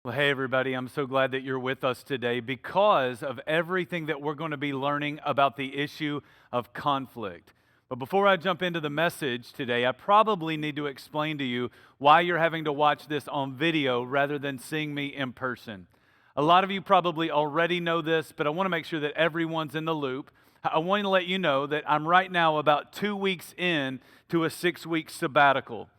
Well, hey, everybody, I'm so glad that you're with us today because of everything that we're going to be learning about the issue of conflict. But before I jump into the message today, I probably need to explain to you why you're having to watch this on video rather than seeing me in person. A lot of you probably already know this, but I want to make sure that everyone's in the loop. I want to let you know that I'm right now about 2 weeks in to a 6-week sabbatical.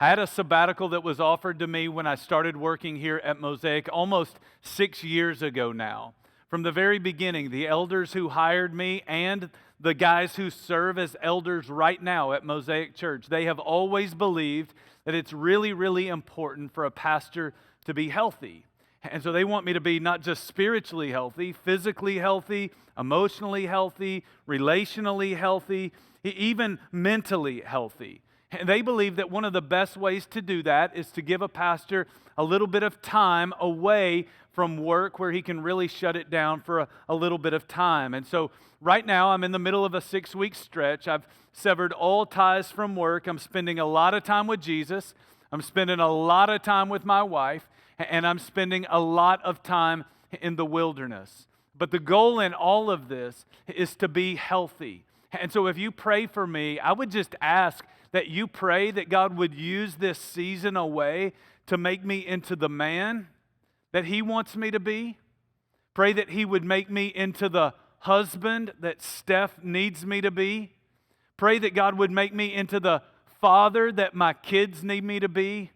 I had a sabbatical that was offered to me when I started working here at Mosaic almost 6 years ago now. From the very beginning, the elders who hired me and the guys who serve as elders right now at Mosaic Church, they have always believed that it's really, really important for a pastor to be healthy. And so they want me to be not just spiritually healthy, physically healthy, emotionally healthy, relationally healthy, even mentally healthy. And they believe that one of the best ways to do that is to give a pastor a little bit of time away from work where he can really shut it down for a little bit of time. And so right now I'm in the middle of a 6-week stretch. I've severed all ties from work. I'm spending a lot of time with Jesus. I'm spending a lot of time with my wife. And I'm spending a lot of time in the wilderness. But the goal in all of this is to be healthy. And so if you pray for me, I would just ask that you pray that God would use this season away to make me into the man that He wants me to be. Pray that He would make me into the husband that Steph needs me to be. Pray that God would make me into the father that my kids need me to be.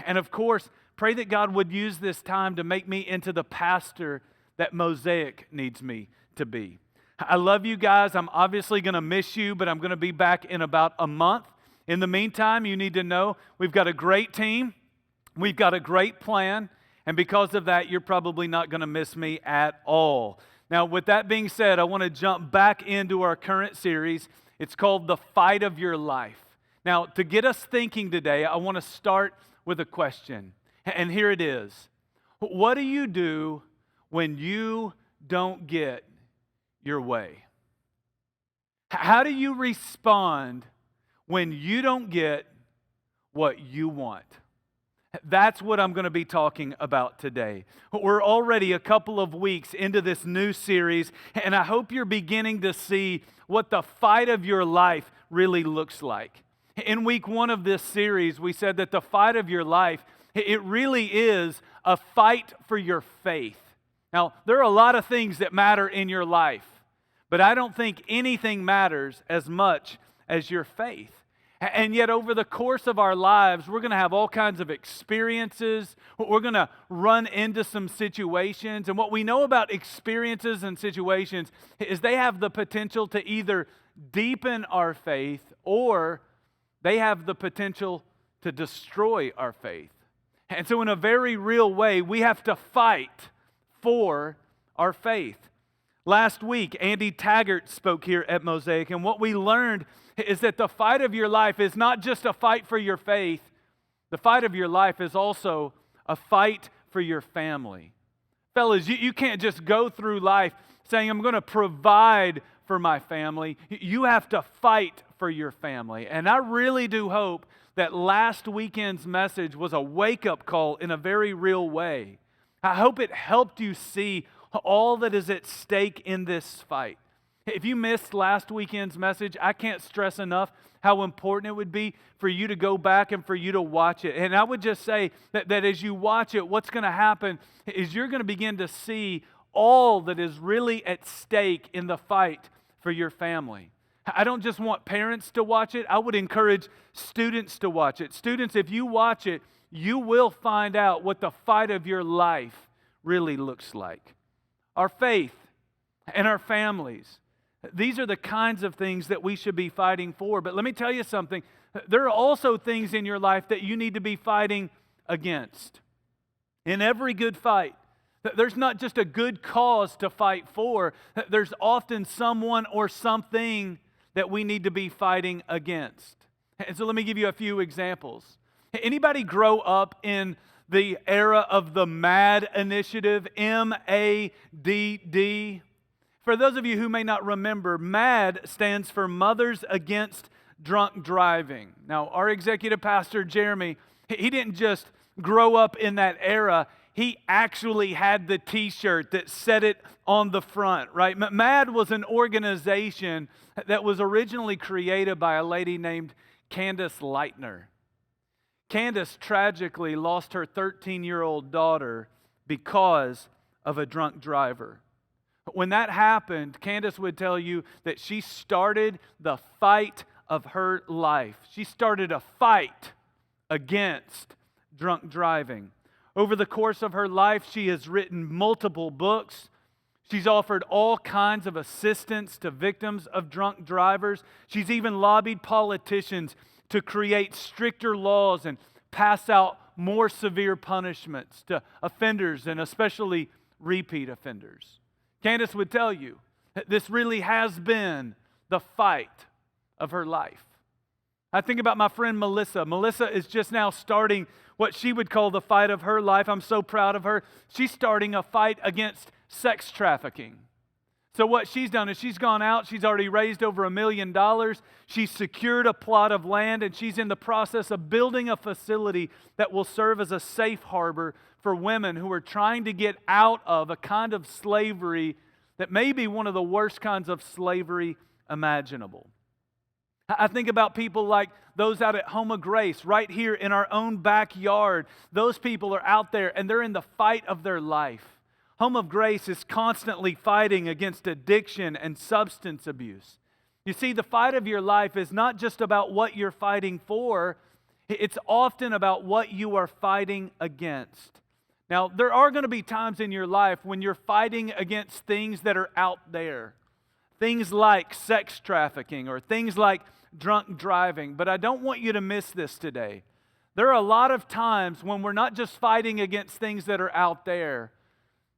And of course, pray that God would use this time to make me into the pastor that Mosaic needs me to be. I love you guys. I'm obviously going to miss you, but I'm going to be back in about a month. In the meantime, you need to know we've got a great team. We've got a great plan. And because of that, you're probably not going to miss me at all. Now, with that being said, I want to jump back into our current series. It's called The Fight of Your Life. Now, to get us thinking today, I want to start with a question. And here it is. What do you do when you don't get your way? How do you respond when you don't get what you want? That's what I'm going to be talking about today. We're already a couple of weeks into this new series, and I hope you're beginning to see what the fight of your life really looks like. In week 1 of this series, we said that the fight of your life, it really is a fight for your faith. Now, there are a lot of things that matter in your life, but I don't think anything matters as much as your faith. And yet over the course of our lives, we're going to have all kinds of experiences. We're going to run into some situations. And what we know about experiences and situations is they have the potential to either deepen our faith or they have the potential to destroy our faith. And so in a very real way, we have to fight for our faith. Last week, Andy Taggart spoke here at Mosaic, and what we learned is that the fight of your life is not just a fight for your faith. The fight of your life is also a fight for your family. Fellas, you can't just go through life saying, I'm going to provide for my family. You have to fight for your family. And I really do hope that last weekend's message was a wake-up call in a very real way. I hope it helped you see all that is at stake in this fight. If you missed last weekend's message, I can't stress enough how important it would be for you to go back and for you to watch it. And I would just say that as you watch it, what's going to happen is you're going to begin to see all that is really at stake in the fight for your family. I don't just want parents to watch it. I would encourage students to watch it. Students, if you watch it, you will find out what the fight of your life really looks like. Our faith and our families. These are the kinds of things that we should be fighting for. But let me tell you something. There are also things in your life that you need to be fighting against. In every good fight, there's not just a good cause to fight for. There's often someone or something that we need to be fighting against. And so let me give you a few examples. Anybody grow up in the era of the MADD initiative, M-A-D-D? For those of you who may not remember, MADD stands for Mothers Against Drunk Driving. Now, our executive pastor, Jeremy, he didn't just grow up in that era. he actually had the t-shirt that said it on the front, right? MAD was an organization that was originally created by a lady named Candace Lightner. Candace tragically lost her 13-year-old daughter because of a drunk driver. When that happened, Candace would tell you that she started the fight of her life. She started a fight against drunk driving. Over the course of her life, she has written multiple books. She's offered all kinds of assistance to victims of drunk drivers. She's even lobbied politicians to create stricter laws and pass out more severe punishments to offenders and especially repeat offenders. Candace would tell you that this really has been the fight of her life. I think about my friend Melissa. Melissa is just now starting what she would call the fight of her life. I'm so proud of her. She's starting a fight against sex trafficking. So what she's done is she's gone out, she's already raised over $1 million, she's secured a plot of land, and she's in the process of building a facility that will serve as a safe harbor for women who are trying to get out of a kind of slavery that may be one of the worst kinds of slavery imaginable. I think about people like those out at Home of Grace, right here in our own backyard. Those people are out there and they're in the fight of their life. Home of Grace is constantly fighting against addiction and substance abuse. You see, the fight of your life is not just about what you're fighting for, it's often about what you are fighting against. Now, there are going to be times in your life when you're fighting against things that are out there. Things like sex trafficking or things like drunk driving. But I don't want you to miss this today. There are a lot of times when we're not just fighting against things that are out there.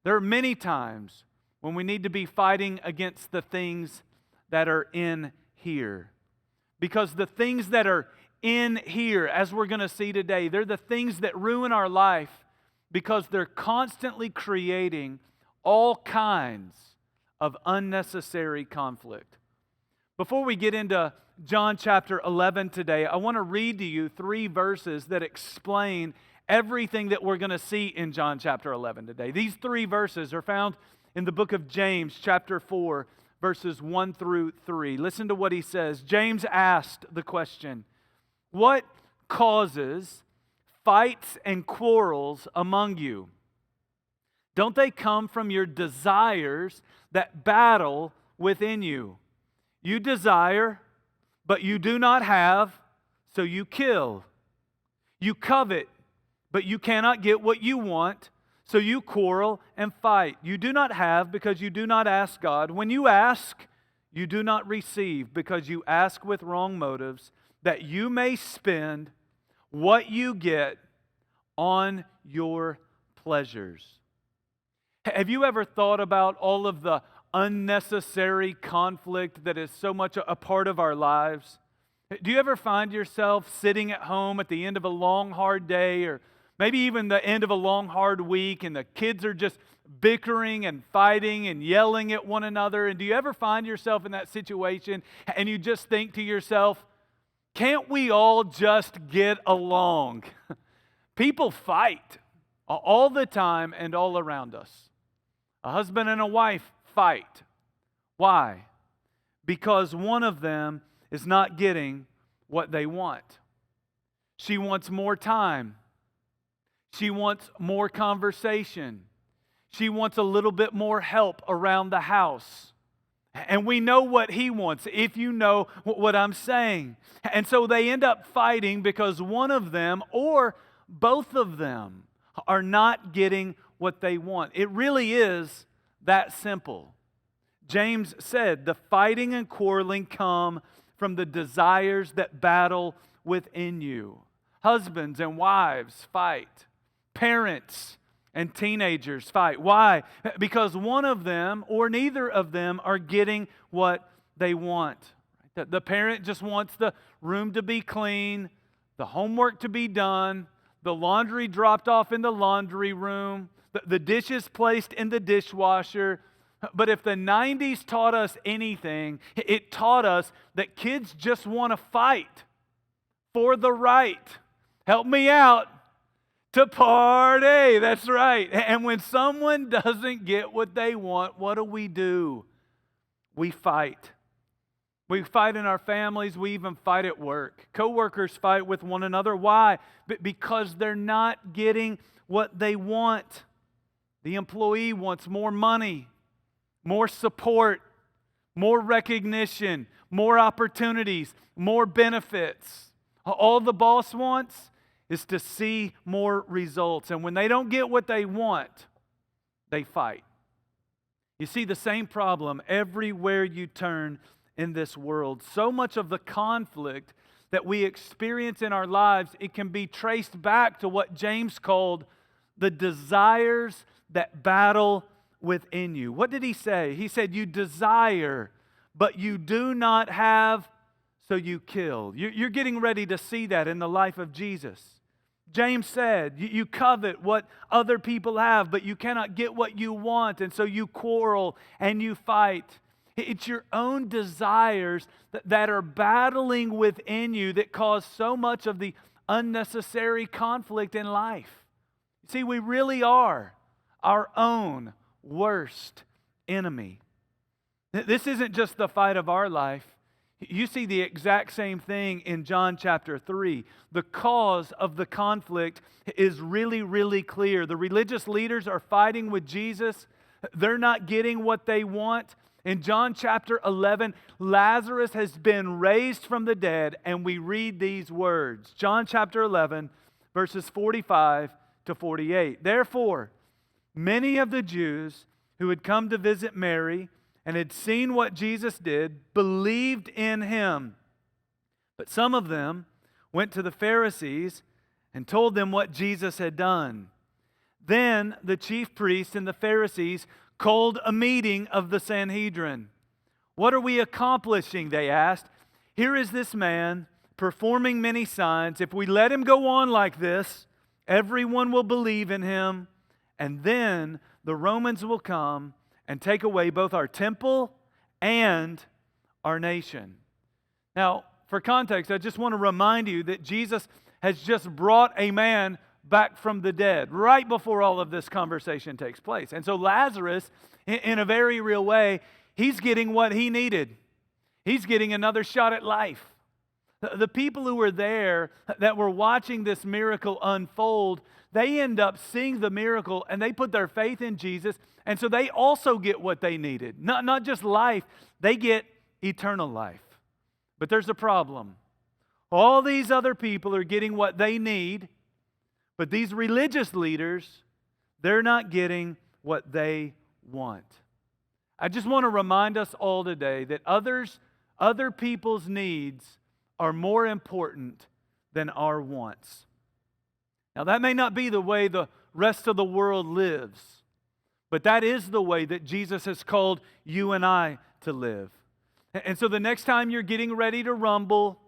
There are many times when we need to be fighting against the things that are in here. Because the things that are in here, as we're going to see today, they're the things that ruin our life because they're constantly creating all kinds of unnecessary conflict. Before we get into John chapter 11 today, I want to read to you 3 verses that explain everything that we're going to see in John chapter 11 today. These 3 verses are found in the book of James chapter 4, verses 1 through 3. Listen to what he says. James asked the question, "What causes fights and quarrels among you? Don't they come from your desires that battle within you? You desire, but you do not have, so you kill. You covet, but you cannot get what you want, so you quarrel and fight. You do not have because you do not ask God. When you ask, you do not receive because you ask with wrong motives, that you may spend what you get on your pleasures." Have you ever thought about all of the unnecessary conflict that is so much a part of our lives? Do you ever find yourself sitting at home at the end of a long, hard day, or maybe even the end of a long, hard week, and the kids are just bickering and fighting and yelling at one another? And do you ever find yourself in that situation and you just think to yourself, can't we all just get along? People fight all the time and all around us. A husband and a wife fight. Why? Because one of them is not getting what they want. She wants more time. She wants more conversation. She wants a little bit more help around the house. And we know what he wants, if you know what I'm saying. And so they end up fighting because one of them or both of them are not getting what they want. It really is that simple. James said the fighting and quarreling come from the desires that battle within you. Husbands and wives fight. Parents and teenagers fight. Why? Because one of them or neither of them are getting what they want. The parent just wants the room to be clean, the homework to be done, the laundry dropped off in the laundry room, the dishes placed in the dishwasher. But if the 90s taught us anything, it taught us that kids just want to fight for the right. Help me out. To party. That's right. And when someone doesn't get what they want, what do? We fight. We fight in our families. We even fight at work. Coworkers fight with one another. Why? Because they're not getting what they want. The employee wants more money, more support, more recognition, more opportunities, more benefits. All the boss wants is to see more results. And when they don't get what they want, they fight. You see the same problem everywhere you turn in this world. So much of the conflict that we experience in our lives, it can be traced back to what James called the desires that battle within you. What did he say? He said, you desire, but you do not have, so you kill. You're getting ready to see that in the life of Jesus. James said, you covet what other people have, but you cannot get what you want, and so you quarrel and you fight. It's your own desires that are battling within you that cause so much of the unnecessary conflict in life. See, we really are our own worst enemy. This isn't just the fight of our life. You see the exact same thing in John chapter 3. The cause of the conflict is really, really clear. The religious leaders are fighting with Jesus. They're not getting what they want. In John chapter 11, Lazarus has been raised from the dead, and we read these words. John chapter 11, verses 45 to 48. Therefore, many of the Jews who had come to visit Mary and had seen what Jesus did believed in him. But some of them went to the Pharisees and told them what Jesus had done. Then the chief priests and the Pharisees called a meeting of the Sanhedrin. What are we accomplishing? They asked. Here is this man performing many signs. If we let him go on like this, everyone will believe in him, and then the Romans will come and take away both our temple and our nation. Now, for context, I just want to remind you that Jesus has just brought a man back from the dead right before all of this conversation takes place. And so Lazarus, in a very real way, he's getting what he needed. He's getting another shot at life. The people who were there that were watching this miracle unfold, they end up seeing the miracle and they put their faith in Jesus, and so they also get what they needed. Not just life, they get eternal life. But there's a problem. All these other people are getting what they need, but these religious leaders, they're not getting what they want. I just want to remind us all today that other people's needs are more important than our wants. Now, that may not be the way the rest of the world lives, but that is the way that Jesus has called you and I to live. And so the next time you're getting ready to rumble,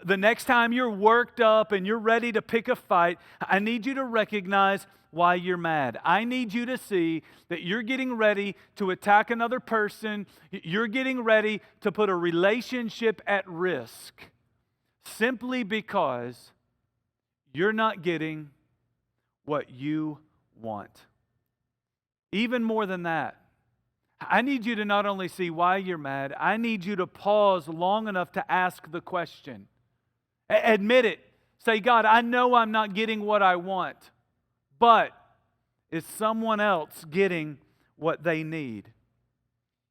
the next time you're worked up and you're ready to pick a fight, I need you to recognize why you're mad. I need you to see that you're getting ready to attack another person. You're getting ready to put a relationship at risk simply because you're not getting what you want. Even more than that, I need you to not only see why you're mad, I need you to pause long enough to ask the question. Admit it. Say, God, I know I'm not getting what I want, but is someone else getting what they need?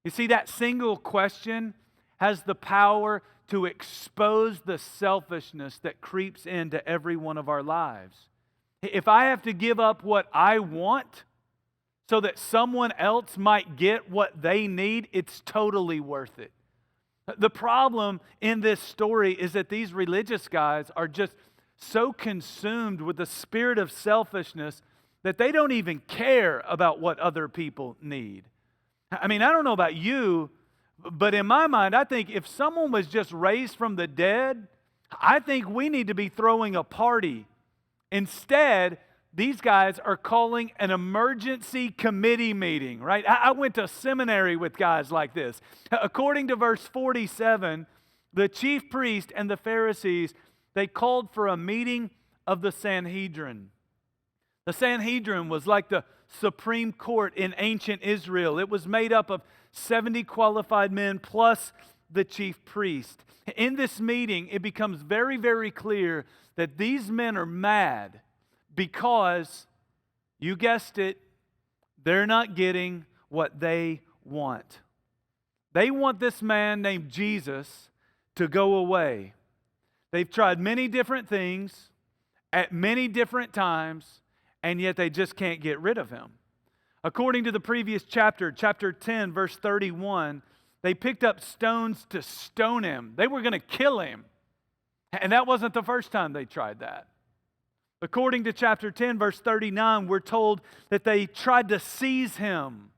You see, that single question has the power to expose the selfishness that creeps into every one of our lives. If I have to give up what I want so that someone else might get what they need, it's totally worth it. The problem in this story is that these religious guys are just so consumed with the spirit of selfishness that they don't even care about what other people need. I mean, I don't know about you, but in my mind, I think if someone was just raised from the dead, I think we need to be throwing a party. Instead, these guys are calling an emergency committee meeting, right? I went to seminary with guys like this. According to verse 47, the chief priest and the Pharisees, they called for a meeting of the Sanhedrin. The Sanhedrin was like the Supreme Court in ancient Israel. It was made up of 70 qualified men plus the chief priest. In this meeting, it becomes very, very clear that these men are mad because, you guessed it, they're not getting what they want. They want this man named Jesus to go away. They've tried many different things at many different times, and yet they just can't get rid of him. According to the previous chapter, chapter 10, verse 31, they picked up stones to stone him. They were going to kill him. And that wasn't the first time they tried that. According to chapter 10, verse 39, we're told that they tried to seize him.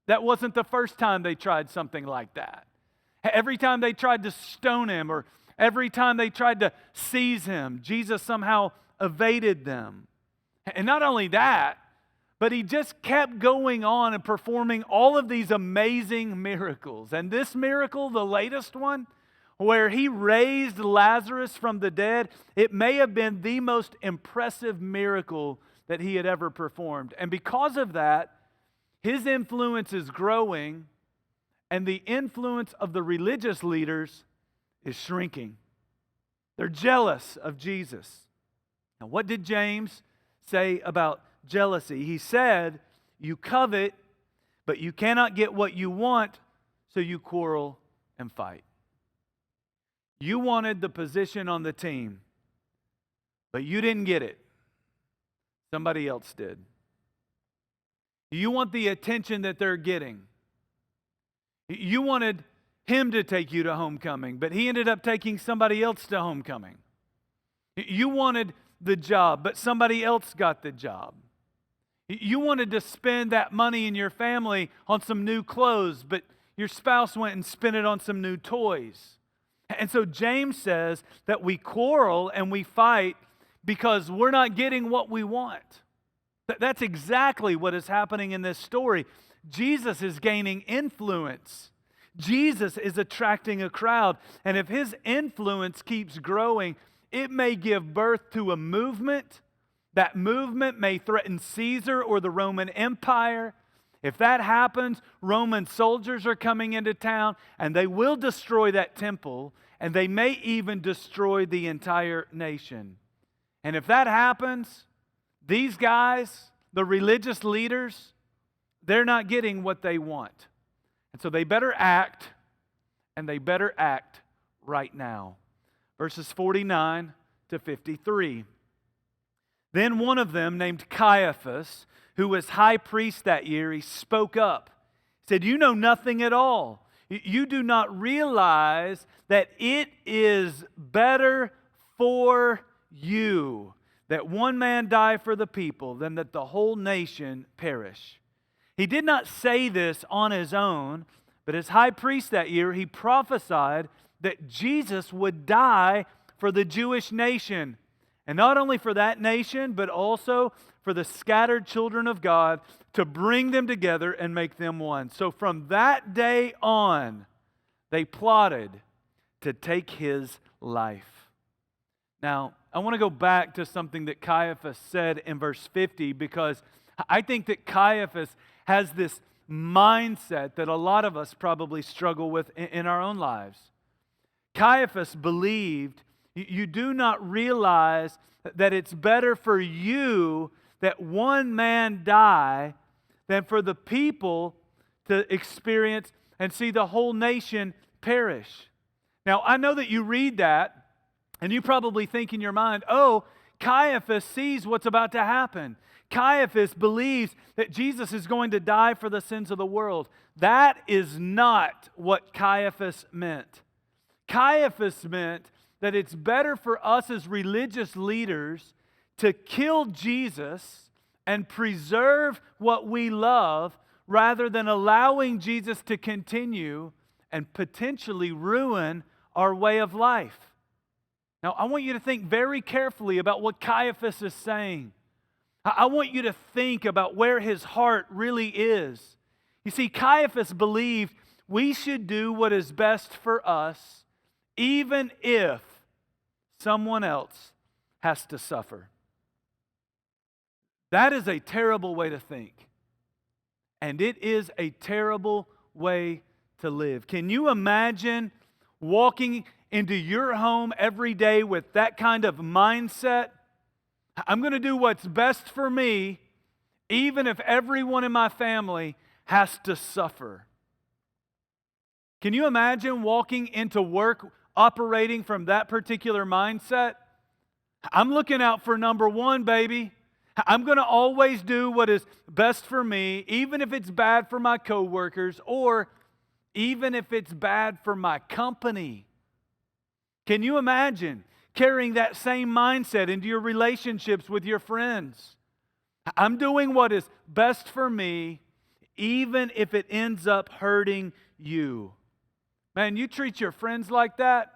That wasn't the first time they tried something like that. Every time they tried to stone him, or every time they tried to seize him, Jesus somehow evaded them. And not only that, but he just kept going on and performing all of these amazing miracles. And this miracle, the latest one, where he raised Lazarus from the dead, it may have been the most impressive miracle that he had ever performed. And because of that, his influence is growing, and the influence of the religious leaders is shrinking. They're jealous of Jesus. Now, what did James say about jealousy? He said, you covet, but you cannot get what you want, so you quarrel and fight. You wanted the position on the team, but you didn't get it. Somebody else did. You want the attention that they're getting. You wanted him to take you to homecoming, but he ended up taking somebody else to homecoming. You wanted the job, but somebody else got the job. You wanted to spend that money in your family on some new clothes, but your spouse went and spent it on some new toys. And so James says that we quarrel and we fight because we're not getting what we want. That's exactly what is happening in this story. Jesus is gaining influence. Jesus is attracting a crowd. And if his influence keeps growing, it may give birth to a movement. That movement may threaten Caesar or the Roman Empire. If that happens, Roman soldiers are coming into town, and they will destroy that temple, and they may even destroy the entire nation. And if that happens, these guys, the religious leaders, they're not getting what they want. And so they better act, and they better act right now. Verses 49 to 53. Then one of them, named Caiaphas, who was high priest that year, he spoke up. He said, "You know nothing at all. You do not realize that it is better for you that one man die for the people than that the whole nation perish." He did not say this on his own, but as high priest that year, he prophesied that Jesus would die for the Jewish nation. And not only for that nation, but also for the scattered children of God, to bring them together and make them one. So from that day on, they plotted to take his life. Now, I want to go back to something that Caiaphas said in verse 50, because I think that Caiaphas has this mindset that a lot of us probably struggle with in our own lives. Caiaphas believed, you do not realize that it's better for you that one man die than for the people to experience and see the whole nation perish. Now, I know that you read that and you probably think in your mind, oh, Caiaphas sees what's about to happen. Caiaphas believes that Jesus is going to die for the sins of the world. That is not what Caiaphas meant. Caiaphas meant that it's better for us as religious leaders to kill Jesus and preserve what we love rather than allowing Jesus to continue and potentially ruin our way of life. Now, I want you to think very carefully about what Caiaphas is saying. I want you to think about where his heart really is. You see, Caiaphas believed we should do what is best for us, even if someone else has to suffer. That is a terrible way to think. And it is a terrible way to live. Can you imagine walking into your home every day with that kind of mindset? I'm going to do what's best for me, even if everyone in my family has to suffer. Can you imagine walking into work operating from that particular mindset? I'm looking out for number one, baby. I'm going to always do what is best for me, even if it's bad for my coworkers or even if it's bad for my company. Can you imagine carrying that same mindset into your relationships with your friends? I'm doing what is best for me, even if it ends up hurting you. Man, you treat your friends like that,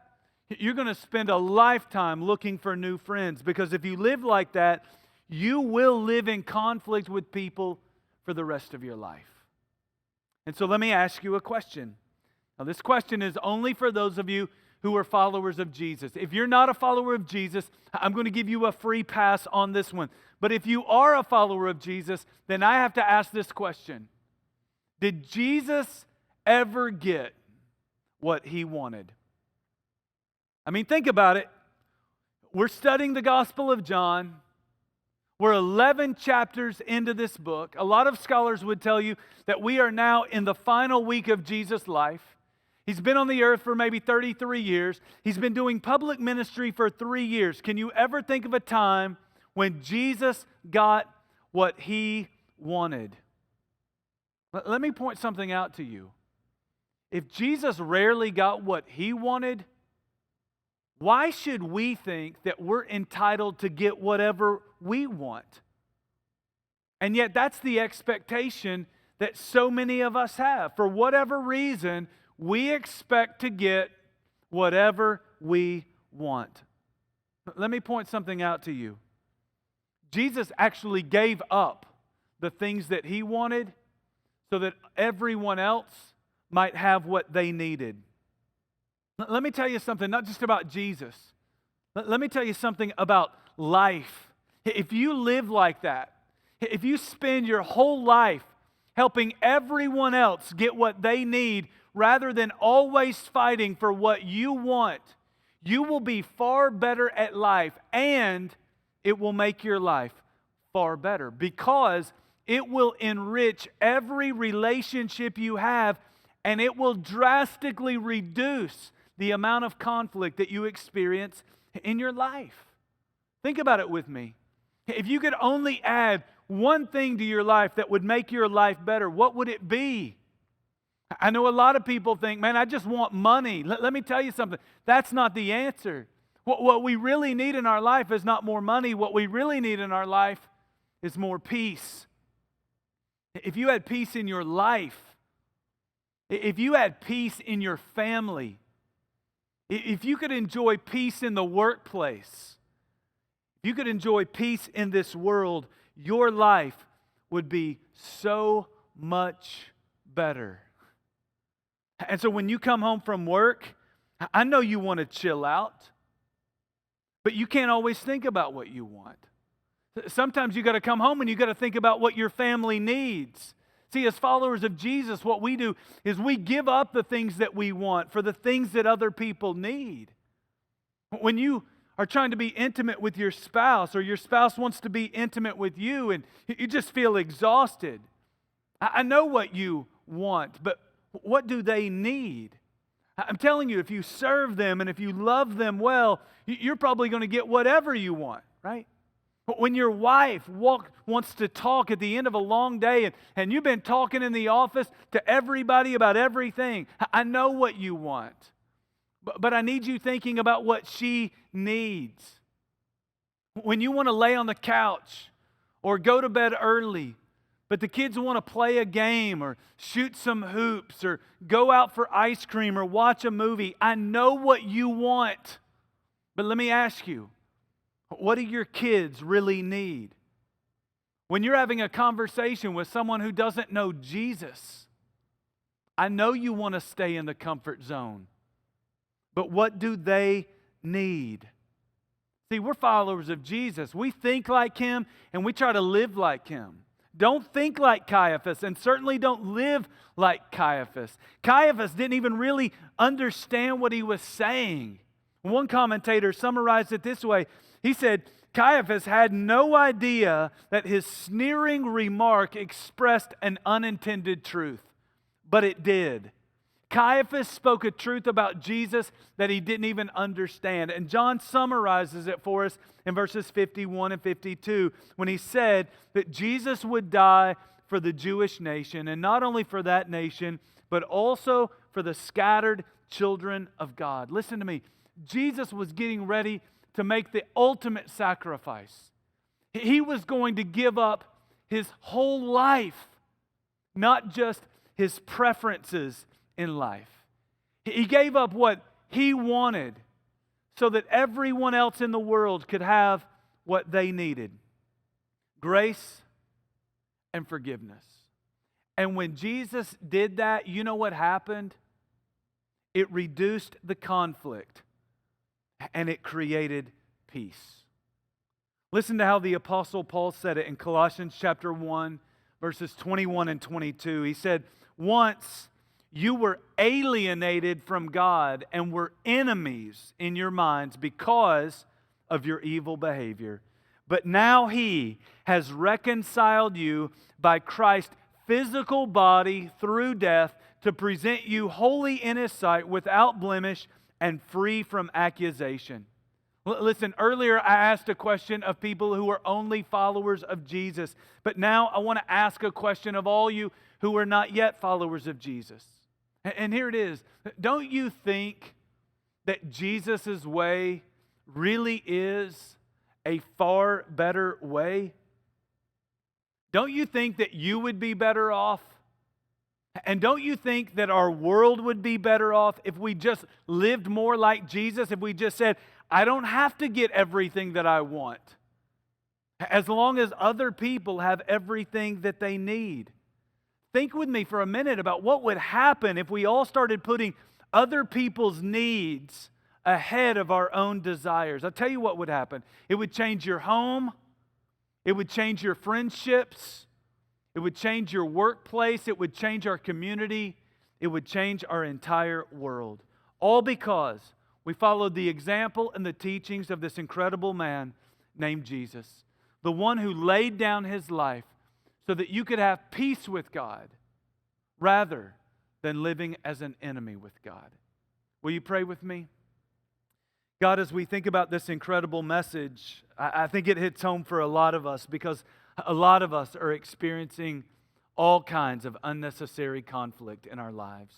you're going to spend a lifetime looking for new friends, because if you live like that, you will live in conflict with people for the rest of your life. And so let me ask you a question. Now, this question is only for those of you who are followers of Jesus. If you're not a follower of Jesus, I'm going to give you a free pass on this one. But if you are a follower of Jesus, then I have to ask this question. Did Jesus ever get what he wanted? I mean, think about it. We're studying the Gospel of John. We're 11 chapters into this book. A lot of scholars would tell you that we are now in the final week of Jesus' life. He's been on the earth for maybe 33 years. He's been doing public ministry for 3 years. Can you ever think of a time when Jesus got what he wanted? Let me point something out to you. If Jesus rarely got what he wanted, why should we think that we're entitled to get whatever we want? And yet that's the expectation that so many of us have. For whatever reason, we expect to get whatever we want. Let me point something out to you. Jesus actually gave up the things that he wanted so that everyone else might have what they needed. Let me tell you something, not just about Jesus. Let me tell you something about life. If you live like that, if you spend your whole life helping everyone else get what they need rather than always fighting for what you want, you will be far better at life, and it will make your life far better because it will enrich every relationship you have, and it will drastically reduce the amount of conflict that you experience in your life. Think about it with me. If you could only add one thing to your life that would make your life better, what would it be? I know a lot of people think, man, I just want money. Let me tell you something. That's not the answer. What we really need in our life is not more money. What we really need in our life is more peace. If you had peace in your life, if you had peace in your family, if you could enjoy peace in the workplace, if you could enjoy peace in this world, your life would be so much better. And so when you come home from work, I know you want to chill out, but you can't always think about what you want. Sometimes you got to come home and you got to think about what your family needs. See, as followers of Jesus, what we do is we give up the things that we want for the things that other people need. When you are trying to be intimate with your spouse, or your spouse wants to be intimate with you, and you just feel exhausted, I know what you want, but what do they need? I'm telling you, if you serve them and if you love them well, you're probably going to get whatever you want, right? But when your wife wants to talk at the end of a long day and you've been talking in the office to everybody about everything, I know what you want. But I need you thinking about what she needs. When you want to lay on the couch or go to bed early, but the kids want to play a game or shoot some hoops or go out for ice cream or watch a movie, I know what you want. But let me ask you, what do your kids really need? When you're having a conversation with someone who doesn't know Jesus, I know you want to stay in the comfort zone. But what do they need? See, we're followers of Jesus. We think like him and we try to live like him. Don't think like Caiaphas, and certainly don't live like Caiaphas. Caiaphas didn't even really understand what he was saying. One commentator summarized it this way. He said, Caiaphas had no idea that his sneering remark expressed an unintended truth, but it did. Caiaphas spoke a truth about Jesus that he didn't even understand. And John summarizes it for us in verses 51 and 52 when he said that Jesus would die for the Jewish nation, and not only for that nation, but also for the scattered children of God. Listen to me. Jesus was getting ready to make the ultimate sacrifice. He was going to give up his whole life, not just his preferences in life. He gave up what he wanted so that everyone else in the world could have what they needed: grace and forgiveness. And when Jesus did that, you know what happened? It reduced the conflict and it created peace. Listen to how the Apostle Paul said it in Colossians chapter 1, verses 21 and 22. He said, once you were alienated from God and were enemies in your minds because of your evil behavior. But now He has reconciled you by Christ's physical body through death to present you holy in His sight, without blemish and free from accusation. Listen, earlier I asked a question of people who are only followers of Jesus. But now I want to ask a question of all you who are not yet followers of Jesus. And here it is. Don't you think that Jesus' way really is a far better way? Don't you think that you would be better off? And don't you think that our world would be better off if we just lived more like Jesus? If we just said, I don't have to get everything that I want, as long as other people have everything that they need. Think with me for a minute about what would happen if we all started putting other people's needs ahead of our own desires. I'll tell you what would happen. It would change your home. It would change your friendships. It would change your workplace. It would change our community. It would change our entire world. All because we followed the example and the teachings of this incredible man named Jesus, the one who laid down his life so that you could have peace with God rather than living as an enemy with God. Will you pray with me? God, as we think about this incredible message, I think it hits home for a lot of us because a lot of us are experiencing all kinds of unnecessary conflict in our lives.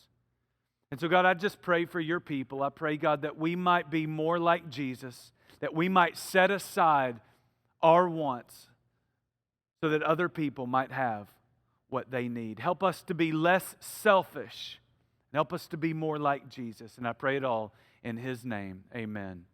And so, God, I just pray for your people. I pray, God, that we might be more like Jesus, that we might set aside our wants so that other people might have what they need. Help us to be less selfish. Help us to be more like Jesus. And I pray it all in His name. Amen.